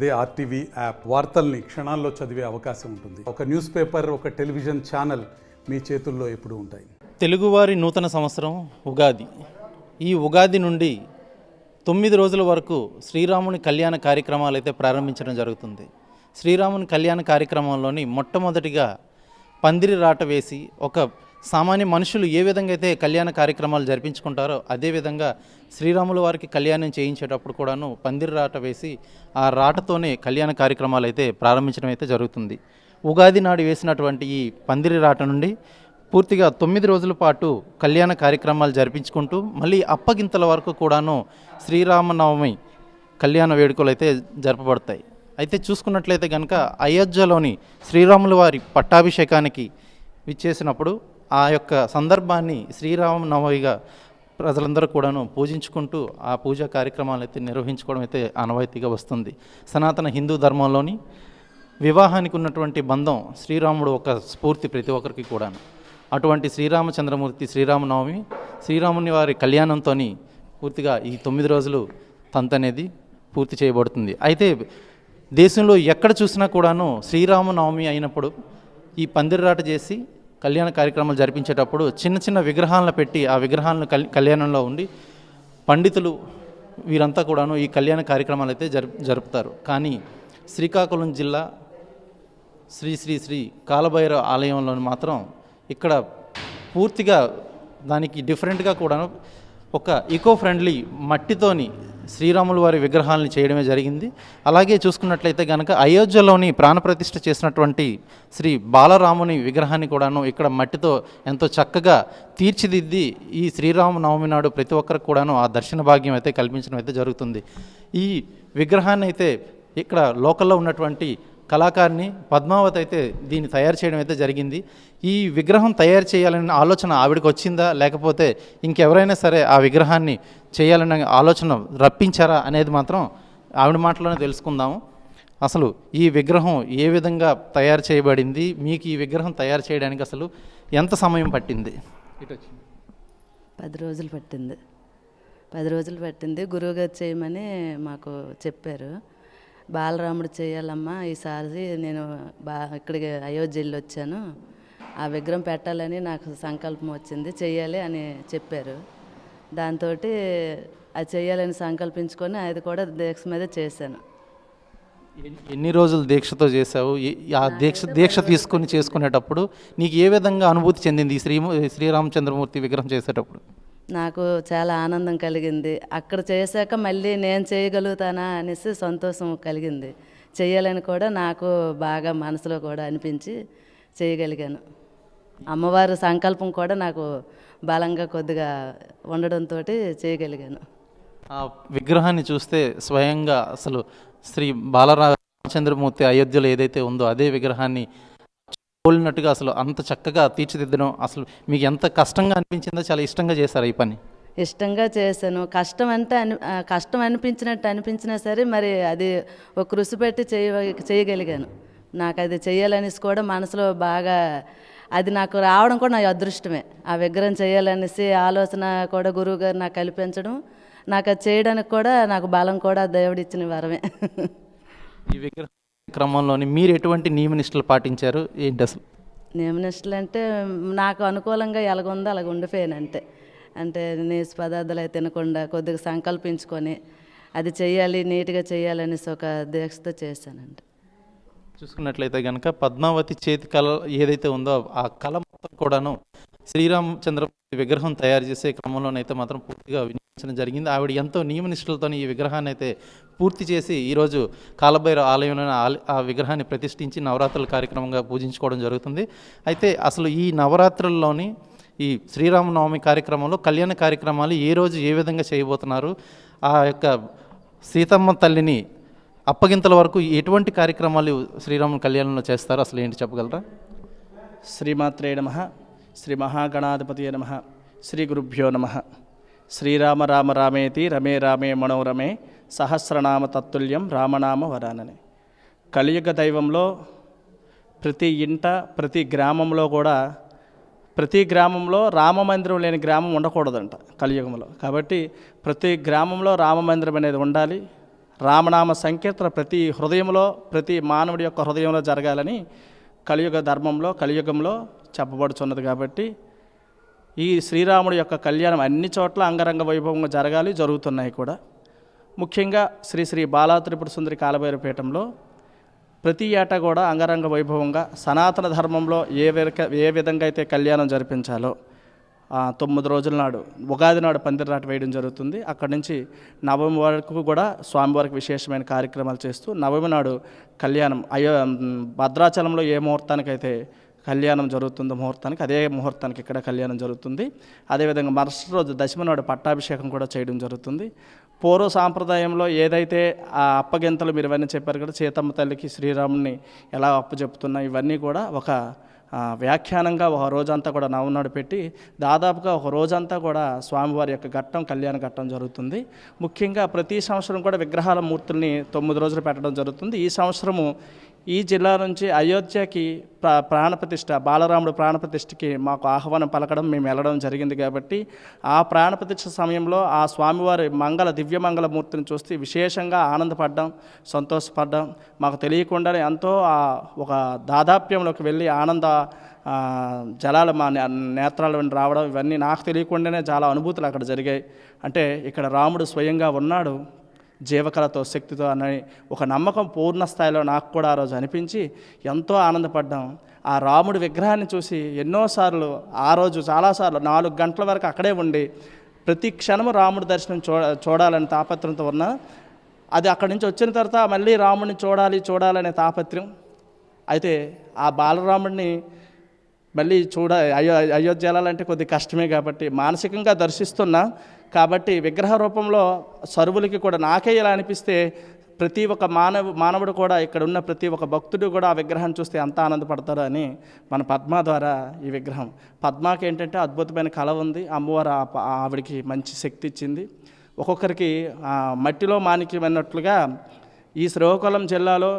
అదే RTV app వార్తల్ని క్షణాల్లో చదివే అవకాశం ఉంటుంది. ఒక న్యూస్ పేపర్, ఒక టెలివిజన్ ఛానల్ మీ చేతుల్లో ఎప్పుడూ ఉంటాయి. తెలుగువారి నూతన సంవత్సరం ఉగాది. ఈ ఉగాది నుండి 9 రోజుల వరకు శ్రీరాముని కళ్యాణ కార్యక్రమాలు అయితే ప్రారంభించడం జరుగుతుంది. శ్రీరాముని కళ్యాణ కార్యక్రమంలోని మొట్టమొదటిగా పందిరి రాట వేసి ఒక సామాన్య మనుషులు ఏ విధంగా అయితే కళ్యాణ కార్యక్రమాలు జరిపించుకుంటారో అదేవిధంగా శ్రీరాముల వారికి కళ్యాణం చేయించేటప్పుడు కూడాను పందిరి రాట వేసి ఆ రాటతోనే కళ్యాణ కార్యక్రమాలు అయితే ప్రారంభించడం అయితే జరుగుతుంది. ఉగాది నాడు వేసినటువంటి ఈ పందిరి రాట నుండి పూర్తిగా 9 రోజుల పాటు కళ్యాణ కార్యక్రమాలు జరిపించుకుంటూ మళ్ళీ అప్పగింతల వరకు కూడాను శ్రీరామనవమి కళ్యాణ వేడుకలు అయితే జరపబడతాయి. అయితే చూసుకున్నట్లయితే కనుక అయోధ్యలోని శ్రీరాముల వారి పట్టాభిషేకానికి విచ్చేసినప్పుడు ఆ యొక్క సందర్భాన్ని శ్రీరామనవమిగా ప్రజలందరూ కూడాను పూజించుకుంటూ ఆ పూజా కార్యక్రమాలు అయితే నిర్వహించుకోవడం అయితే ఆనవాయితీగా వస్తుంది. సనాతన హిందూ ధర్మంలోని వివాహానికి ఉన్నటువంటి బంధం శ్రీరాముడు ఒక స్ఫూర్తి ప్రతి ఒక్కరికి కూడాను. అటువంటి శ్రీరామచంద్రమూర్తి శ్రీరామనవమి శ్రీరాముని వారి కళ్యాణంతో పూర్తిగా ఈ 9 రోజులు తంతు అనేది పూర్తి చేయబడుతుంది. అయితే దేశంలో ఎక్కడ చూసినా కూడాను శ్రీరామనవమి అయినప్పుడు ఈ పందిరిరాట చేసి కళ్యాణ కార్యక్రమాలు జరిపించేటప్పుడు చిన్న చిన్న విగ్రహాలను పెట్టి ఆ విగ్రహాలను కళ్యాణంలో ఉండి పండితులు వీరంతా కూడాను ఈ కళ్యాణ కార్యక్రమాలు అయితే జరుపుతారు. కానీ శ్రీకాకుళం జిల్లా శ్రీ శ్రీ శ్రీ కాలభైరవ ఆలయంలో మాత్రం ఇక్కడ పూర్తిగా దానికి డిఫరెంట్గా కూడా ఒక ఈకో ఫ్రెండ్లీ మట్టితోని శ్రీరాముల వారి విగ్రహాలను చేయడమే జరిగింది. అలాగే చూసుకున్నట్లయితే కనుక అయోధ్యలోని ప్రాణప్రతిష్ఠ చేసినటువంటి శ్రీ బాలరాముని విగ్రహాన్ని కూడాను ఇక్కడ మట్టితో ఎంతో చక్కగా తీర్చిదిద్ది ఈ శ్రీరామనవమి నాడు ప్రతి ఒక్కరికి కూడాను ఆ దర్శన భాగ్యం అయితే కల్పించడం అయితే జరుగుతుంది. ఈ విగ్రహాన్ని అయితే ఇక్కడ లోకల్లో ఉన్నటువంటి కళాకారిణి పద్మావతి అయితే దీన్ని తయారు చేయడం అయితే జరిగింది. ఈ విగ్రహం తయారు చేయాలనే ఆలోచన ఆవిడకి వచ్చిందా, లేకపోతే ఇంకెవరైనా సరే ఆ విగ్రహాన్ని చేయాలనే ఆలోచన రప్పించారా అనేది మాత్రం ఆవిడ మాటలోనే తెలుసుకుందాము. అసలు ఈ విగ్రహం ఏ విధంగా తయారు చేయబడింది, మీకు ఈ విగ్రహం తయారు చేయడానికి అసలు ఎంత సమయం పట్టింది? 10 రోజులు పట్టింది. 10 రోజులు పట్టింది. గురువుగారు చేయమని మాకు చెప్పారు. బాలరాముడు చేయాలమ్మా, ఈసారి నేను ఇక్కడికి అయోధ్య వెళ్ళి వచ్చాను, ఆ విగ్రహం పెట్టాలని నాకు సంకల్పం వచ్చింది, చెయ్యాలి అని చెప్పారు. దాంతో అది చెయ్యాలని సంకల్పించుకొని అది కూడా దీక్ష మీద చేశాను. ఎన్ని రోజులు దీక్షతో చేసావు? ఆ దీక్ష తీసుకొని చేసుకునేటప్పుడు నీకు ఏ విధంగా అనుభూతి చెందింది ఈ శ్రీరామచంద్రమూర్తి విగ్రహం చేసేటప్పుడు? నాకు చాలా ఆనందం కలిగింది. అక్కడ చేశాక మళ్ళీ నేను చేయగలుగుతానా అనేసి సంతోషం కలిగింది. చేయాలని కూడా నాకు బాగా మనసులో కూడా అనిపించి చేయగలిగాను. అమ్మవారి సంకల్పం కూడా నాకు బలంగా కొద్దిగా ఉండడంతో చేయగలిగాను. ఆ విగ్రహాన్ని చూస్తే స్వయంగా అసలు శ్రీ బాలరామచంద్రమూర్తి అయోధ్యలో ఏదైతే ఉందో అదే విగ్రహాన్ని పోలినట్టుగా అసలు అంత చక్కగా తీర్చిదిద్దడం అసలు మీకు ఎంత కష్టంగా అనిపించిందో? చాలా ఇష్టంగా చేశారు ఈ పని? ఇష్టంగా చేశాను. కష్టం అంటే కష్టం అనిపించినట్టు అనిపించినా సరే మరి అది ఒక కృషి పెట్టి చేయగలిగాను. నాకు అది చేయాలనేసి కూడా మనసులో బాగా అది నాకు రావడం కూడా నా అదృష్టమే. ఆ విగ్రహం చేయాలనేసి ఆలోచన కూడా గురువుగారు నాకు కల్పించడం, నాకు అది చేయడానికి కూడా నాకు బలం కూడా దేవుడు ఇచ్చిన వరమే. ఈ విగ్రహం క్రమంలోని మీరు ఎటువంటి నియమనిష్టలు పాటించారు ఏంటి అసలు? నియమనిష్టలు అంటే నాకు అనుకూలంగా ఎలాగుందో అలాగ ఉండిపోయాను అంతే. అంటే నీసు పదార్థాలు అయితే తినకుండా కొద్దిగా సంకల్పించుకొని అది చెయ్యాలి, నీట్గా చేయాలనేసి ఒక దీక్షతో చేశానండి. చూసుకున్నట్లయితే కనుక పద్మావతి చేతి కళ ఏదైతే ఉందో ఆ కళ మొత్తం కూడాను శ్రీరామచంద్రమూర్తి విగ్రహం తయారు చేసే క్రమంలోనైతే మాత్రం పూర్తిగా వినియోగించడం జరిగింది. ఆవిడ ఎంతో నియమనిష్టలతో ఈ విగ్రహాన్ని అయితే పూర్తి చేసి ఈరోజు కాలభైరవ ఆలయంలో ఆ విగ్రహాన్ని ప్రతిష్ఠించి నవరాత్రుల కార్యక్రమంగా పూజించుకోవడం జరుగుతుంది. అయితే అసలు ఈ నవరాత్రుల్లోని ఈ శ్రీరామనవమి కార్యక్రమంలో కళ్యాణ కార్యక్రమాలు ఏ రోజు ఏ విధంగా చేయబోతున్నారు, ఆ యొక్క సీతమ్మ తల్లిని అప్పగింతల వరకు ఎటువంటి కార్యక్రమాలు శ్రీరాముని కళ్యాణంలో చేస్తారో అసలు ఏంటి చెప్పగలరా? శ్రీమాత్రే నమః, శ్రీ మహాగణాధిపతియే నమః, శ్రీ గురుభ్యో నమః. శ్రీరామ రామ రామేతి రమే రామే మనోరమే సహస్రనామ తత్తుల్యం రామనామ వరాననే. కలియుగ దైవంలో ప్రతి ఇంట ప్రతి గ్రామంలో కూడా ప్రతి గ్రామంలో రామమందిరం లేని గ్రామం ఉండకూడదంట కలియుగంలో. కాబట్టి ప్రతి గ్రామంలో రామమందిరం అనేది ఉండాలి. రామనామ సంకీర్తన ప్రతి హృదయంలో, ప్రతి మానవుడి యొక్క హృదయంలో జరగాలని కలియుగ ధర్మంలో, కలియుగంలో చెప్పబడుచున్నది. కాబట్టి ఈ శ్రీరాముడి యొక్క కళ్యాణం అన్ని చోట్ల అంగరంగ వైభవంగా జరగాలి, జరుగుతున్నాయి కూడా. ముఖ్యంగా శ్రీ శ్రీ బాలా త్రిపుర సుందరి కాలభైరవ పీఠంలో ప్రతి ఏటా కూడా అంగరంగ వైభవంగా సనాతన ధర్మంలో ఏ విధంగా అయితే కళ్యాణం జరిపించాలో 9 రోజుల నాడు ఉగాది నాడు పందిరాట వేయడం జరుగుతుంది. అక్కడి నుంచి నవమి వరకు కూడా స్వామివారికి విశేషమైన కార్యక్రమాలు చేస్తూ నవమి నాడు కళ్యాణం భద్రాచలంలో ఏ ముహూర్తానికైతే కళ్యాణం జరుగుతుందో ముహూర్తానికి, అదే ముహూర్తానికి ఇక్కడ కళ్యాణం జరుగుతుంది. అదేవిధంగా మరుసటి రోజు దశమి నాడు పట్టాభిషేకం కూడా చేయడం జరుగుతుంది. పూర్వ సాంప్రదాయంలో ఏదైతే ఆ అప్పగింతలు మీరు ఇవన్నీ చెప్పారు కదా, సీతమ్మ తల్లికి శ్రీరాముని ఎలా అప్పచెప్తున్నా, ఇవన్నీ కూడా ఒక వ్యాఖ్యానంగా ఒక రోజంతా కూడా నవనాడు పెట్టి దాదాపుగా ఒక రోజంతా కూడా స్వామివారి యొక్క ఘట్టం, కళ్యాణ ఘట్టం జరుగుతుంది. ముఖ్యంగా ప్రతి సంవత్సరం కూడా విగ్రహాల మూర్తుల్ని 9 రోజులు పెట్టడం జరుగుతుంది. ఈ సంవత్సరము ఈ జిల్లా నుంచి అయోధ్యకి ప్రాణప్రతిష్ఠ, బాలరాముడు ప్రాణప్రతిష్ఠకి మాకు ఆహ్వానం పలకడం, మేము వెళ్ళడం జరిగింది. కాబట్టి ఆ ప్రాణప్రతిష్ఠ సమయంలో ఆ స్వామివారి దివ్యమంగళ మూర్తిని చూస్తే విశేషంగా ఆనందపడ్డాం, సంతోషపడ్డాం. మాకు తెలియకుండానే ఎంతో ఒక దాదాప్యంలోకి వెళ్ళి ఆనంద జలాలు మా నేత్రాల రావడం, ఇవన్నీ నాకు తెలియకుండానే చాలా అనుభూతులు అక్కడ జరిగాయి. అంటే ఇక్కడ రాముడు స్వయంగా ఉన్నాడు జీవకళతో, శక్తితో అనే ఒక నమ్మకం పూర్ణ స్థాయిలో నాకు కూడా ఆ రోజు అనిపించి ఎంతో ఆనందపడ్డాం. ఆ రాముడి విగ్రహాన్ని చూసి ఎన్నోసార్లు ఆ రోజు చాలాసార్లు 4 గంటల వరకు అక్కడే ఉండి ప్రతి క్షణము రాముడి దర్శనం చూడాలని తాపత్రంతో ఉన్నా. అది అక్కడి నుంచి వచ్చిన తర్వాత మళ్ళీ రాముడిని చూడాలనే తాపత్రం. అయితే ఆ బాలరాముడిని మళ్ళీ అయోధ్య వెళ్ళాలంటే కొద్ది కష్టమే. కాబట్టి మానసికంగా దర్శిస్తున్నా. కాబట్టి విగ్రహ రూపంలో సర్వులకి కూడా నాకే ఇలా అనిపిస్తే ప్రతి ఒక్క మానవుడు కూడా, ఇక్కడ ఉన్న ప్రతి ఒక్క భక్తుడు కూడా ఆ విగ్రహాన్ని చూస్తే ఎంత ఆనందపడతారో అని మన పద్మ ద్వారా ఈ విగ్రహం. పద్మకి ఏంటంటే అద్భుతమైన కళ ఉంది. అమ్మవారు ఆవిడికి మంచి శక్తి ఇచ్చింది. ఒక్కొక్కరికి మట్టిలో మాణిక్యం అన్నట్లుగా ఈ శ్రీకాకుళం జిల్లాలో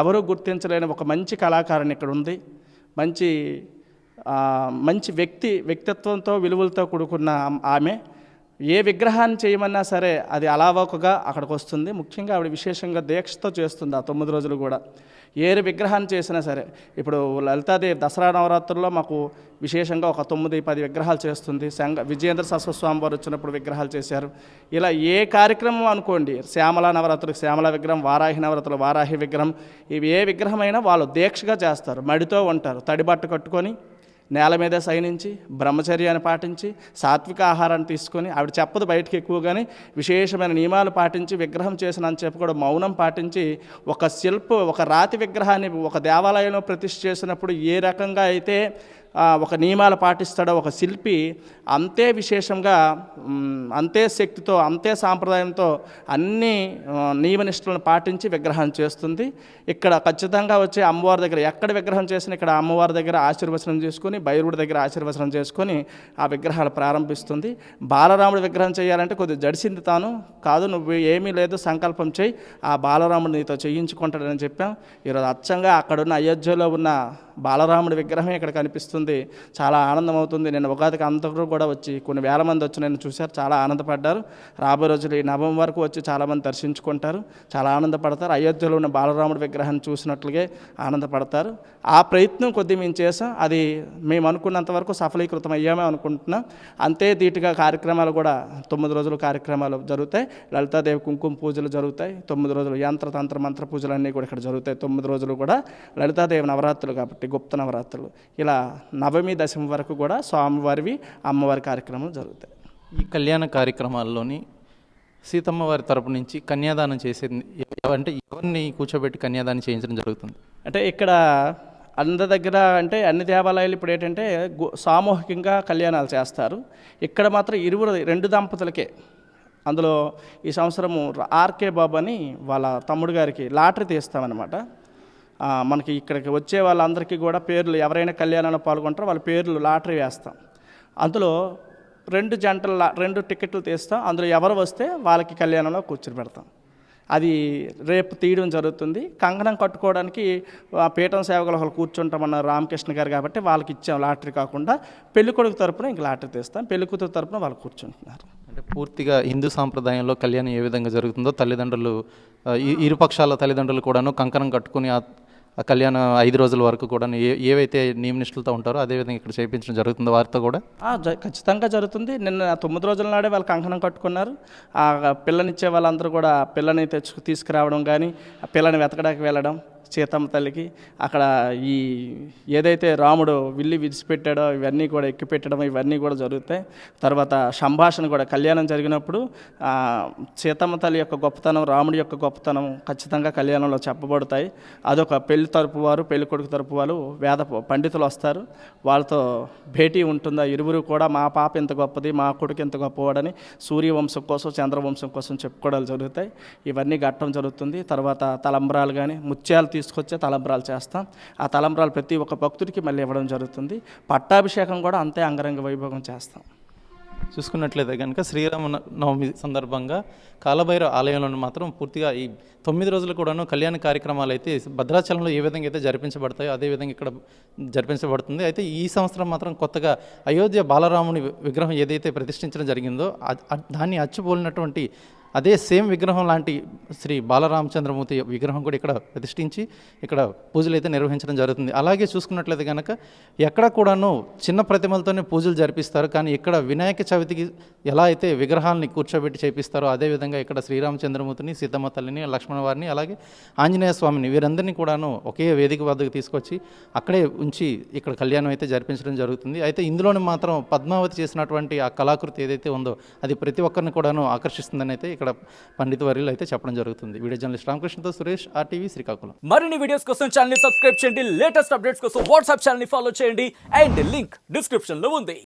ఎవరూ గుర్తించలేని ఒక మంచి కళాకారుని ఇక్కడ ఉంది. మంచి వ్యక్తిత్వంతో, విలువలతో కూడుకున్న ఆమె ఏ విగ్రహాన్ని చేయమన్నా సరే అది అలావోకగా అక్కడికి వస్తుంది. ముఖ్యంగా ఆవిడ విశేషంగా దీక్షతో చేస్తుంది ఆ 9 రోజులు కూడా. ఏ విగ్రహాన్ని చేసినా సరే, ఇప్పుడు లలితాదేవి దసరా నవరాత్రుల్లో మాకు విశేషంగా ఒక 9-10 విగ్రహాలు చేస్తుంది. విజయేంద్ర సరస్వతి స్వామి వారు వచ్చినప్పుడు విగ్రహాలు చేశారు. ఇలా ఏ కార్యక్రమం అనుకోండి, శ్యామల నవరాత్రులకు శ్యామల విగ్రహం, వారాహి నవరాత్రులు వారాహి విగ్రహం, ఇవి ఏ విగ్రహమైనా వాళ్ళు దీక్షగా చేస్తారు. మడితో ఉంటారు, తడిబట్ట కట్టుకొని నేల మీద శయనించి బ్రహ్మచర్యాన్ని పాటించి సాత్విక ఆహారాన్ని తీసుకొని, ఆవిడ చెప్పదు బయటకు ఎక్కువగానే, విశేషమైన నియమాలు పాటించి విగ్రహం చేసిన అని చెప్పి కూడా మౌనం పాటించి ఒక రాతి విగ్రహాన్ని ఒక దేవాలయంలో ప్రతిష్ఠ చేసినప్పుడు ఏ రకంగా అయితే ఒక నియమాలు పాటిస్తాడో ఒక శిల్పి, అంతే విశేషంగా, అంతే శక్తితో, అంతే సాంప్రదాయంతో అన్ని నియమనిష్టలను పాటించి విగ్రహం చేస్తుంది. ఇక్కడ ఖచ్చితంగా వచ్చి అమ్మవారి దగ్గర ఎక్కడ విగ్రహం చేసినా ఇక్కడ అమ్మవారి దగ్గర ఆశీర్వచనం చేసుకొని, భైరవుడి దగ్గర ఆశీర్వచనం చేసుకొని ఆ విగ్రహాలు ప్రారంభిస్తుంది. బాలరాముడి విగ్రహం చేయాలంటే కొద్దిగా జడిసింది తాను, కాదు నువ్వు ఏమీ లేదు సంకల్పం చేయి, ఆ బాలరాముడు నీతో చేయించుకుంటాడని చెప్పాం. ఈరోజు అచ్చంగా అక్కడున్న అయోధ్యలో ఉన్న బాలరాముడి విగ్రహమే ఇక్కడ కనిపిస్తుంది. చాలా ఆనందం అవుతుంది. నేను ఉగాదికి అందరూ కూడా వచ్చి కొన్ని వేల మంది వచ్చి నేను చూశారు, చాలా ఆనందపడ్డారు. రాబోయే రోజులు ఈ నవమి వరకు వచ్చి చాలామంది దర్శించుకుంటారు, చాలా ఆనందపడతారు. అయోధ్యలో ఉన్న బాలరాముడి విగ్రహాన్ని చూసినట్లుగే ఆనందపడతారు. ఆ ప్రయత్నం కొద్ది మేము చేసాం. అది మేము అనుకున్నంత వరకు సఫలీకృతం అయ్యామే అనుకుంటున్నాం. అంతే ధీటుగా కార్యక్రమాలు కూడా 9 రోజులు కార్యక్రమాలు జరుగుతాయి. లలితాదేవి కుంకుమ పూజలు జరుగుతాయి. 9 రోజులు యంత్ర మంత్ర పూజలు అన్నీ కూడా ఇక్కడ జరుగుతాయి. 9 రోజులు కూడా లలితాదేవి నవరాత్రులు కాబట్టి గుప్త నవరాత్రులు. ఇలా నవమి దశమి వరకు కూడా స్వామివారివి అమ్మవారి కార్యక్రమాలు జరుగుతాయి. ఈ కళ్యాణ కార్యక్రమాల్లోని సీతమ్మ వారి తరపు నుంచి కన్యాదానం చేసేది అంటే ఎవరిని కూర్చోబెట్టి కన్యాదానం చేయించడం జరుగుతుంది? అంటే ఇక్కడ అందరి దగ్గర అంటే అన్ని దేవాలయాలు ఇప్పుడు ఏంటంటే సామూహికంగా కళ్యాణాలు చేస్తారు. ఇక్కడ మాత్రం 2 దంపతులకే. అందులో ఈ సంవత్సరము ఆర్కే బాబు అని వాళ్ళ తమ్ముడు గారికి లాటరీ తీస్తామన్నమాట. మనకి ఇక్కడికి వచ్చే వాళ్ళందరికీ కూడా పేర్లు, ఎవరైనా కళ్యాణంలో పాల్గొంటారో వాళ్ళ పేర్లు లాటరీ వేస్తాం. అందులో 2 టికెట్లు తీస్తాం. అందులో ఎవరు వస్తే వాళ్ళకి కళ్యాణంలో కూర్చొని పెడతాం. అది రేపు తీయడం జరుగుతుంది. కంకణం కట్టుకోవడానికి పీఠం సేవకులు ఒకళ్ళు కూర్చుంటామన్న రామకృష్ణ గారు కాబట్టి వాళ్ళకి ఇచ్చాం లాటరీ కాకుండా. పెళ్ళికొడుకు తరపున ఇంక లాటరీ తీస్తాం, పెళ్ళికూతురు తరపున వాళ్ళు కూర్చుంటున్నారు. అంటే పూర్తిగా హిందూ సాంప్రదాయంలో కళ్యాణం ఏ విధంగా జరుగుతుందో తల్లిదండ్రులు ఇరుపక్షాల తల్లిదండ్రులు కూడాను కంకణం కట్టుకుని ఆ కళ్యాణం 5 రోజుల వరకు కూడా ఏవైతే నియమనిష్టలతో ఉంటారో అదేవిధంగా ఇక్కడ చేయించడం జరుగుతుందో వారితో కూడా ఖచ్చితంగా జరుగుతుంది. నిన్న 9 రోజుల నాడే వాళ్ళు కంకణం కట్టుకున్నారు. ఆ పిల్లనిచ్చే వాళ్ళందరూ కూడా పిల్లని తీసుకురావడం కానీ ఆ పిల్లని వెతకడానికి వెళ్ళడం సీతమ్మ తల్లికి అక్కడ ఈ ఏదైతే రాముడు విల్లి విడిచిపెట్టాడో ఇవన్నీ కూడా ఎక్కిపెట్టడం ఇవన్నీ కూడా జరుగుతాయి. తర్వాత సంభాషణ కూడా కళ్యాణం జరిగినప్పుడు సీతమ్మ తల్లి యొక్క గొప్పతనం రాముడి యొక్క గొప్పతనం ఖచ్చితంగా కళ్యాణంలో చెప్పబడతాయి. అదొక పెళ్లి తరపు వారు పెళ్లి కొడుకు తరపు వాళ్ళు వేద పండితులు వస్తారు, వాళ్ళతో భేటీ ఉంటుందా ఇరువురు కూడా మా పాప ఎంత గొప్పది మా కొడుకు ఎంత గొప్పవాడని సూర్యవంశం కోసం చంద్రవంశం కోసం చెప్పుకోవడాలు జరుగుతాయి. ఇవన్నీ గట్టం జరుగుతుంది. తర్వాత తలంబ్రాలు కానీ ముత్యాలు తీసుకొచ్చే తలంబ్రాలు చేస్తాం. ఆ తలంబ్రాలు ప్రతి ఒక్క భక్తుడికి మళ్ళీ ఇవ్వడం జరుగుతుంది. పట్టాభిషేకం కూడా అంతే అంగరంగ వైభవం చేస్తాం. చూసుకున్నట్లయితే కనుక శ్రీరామ నవమి సందర్భంగా కాలభైరవ ఆలయంలో మాత్రం పూర్తిగా ఈ 9 రోజులు కూడాను కళ్యాణ కార్యక్రమాలు అయితే భద్రాచలంలో ఏ విధంగా అయితే జరిపించబడతాయో అదేవిధంగా ఇక్కడ జరిపించబడుతుంది. అయితే ఈ సంవత్సరం మాత్రం కొత్తగా అయోధ్య బాలరాముని విగ్రహం ఏదైతే ప్రతిష్ఠించడం జరిగిందో దాన్ని అచ్చుపోలినటువంటి అదే సేమ్ విగ్రహం లాంటి శ్రీ బాలరామచంద్రమూర్తి విగ్రహం కూడా ఇక్కడ ప్రతిష్ఠించి ఇక్కడ పూజలు అయితే నిర్వహించడం జరుగుతుంది. అలాగే చూసుకున్నట్లయితే కనుక ఎక్కడ కూడాను చిన్న ప్రతిమలతోనే పూజలు జరిపిస్తారు, కానీ ఇక్కడ వినాయక చవితికి ఎలా అయితే విగ్రహాలని కూర్చోబెట్టి చేపిస్తారో అదేవిధంగా ఇక్కడ శ్రీరామచంద్రమూర్తిని సీతమ్మ తల్లిని లక్ష్మణ వారిని అలాగే ఆంజనేయ స్వామిని వీరందరినీ కూడాను ఒకే వేదిక వద్దకు తీసుకొచ్చి అక్కడే ఉంచి ఇక్కడ కళ్యాణం అయితే జరిపించడం జరుగుతుంది. అయితే ఇందులోని మాత్రం పద్మావతి చేసినటువంటి ఆ కళాకృతి ఏదైతే ఉందో అది ప్రతి ఒక్కరిని కూడాను ఆకర్షిస్తుందని అయితే ఇక్కడ పండిత వర్యులు అయితే చెప్పడం జరుగుతుంది. వీడియో జర్నలిస్ట్ రామకృష్ణతో సురేష్, RTV శ్రీకాకుళం. మరిన్ని వీడియోస్ కోసం ఛానల్ ని సబ్స్క్రైబ్ చేయండి, లేటెస్ట్ అప్డేట్స్ కోసం వాట్సాప్ ఛానల్ ని ఫాలో చేయండి అండ్ లింక్ డిస్క్రిప్షన్ లో ఉంది.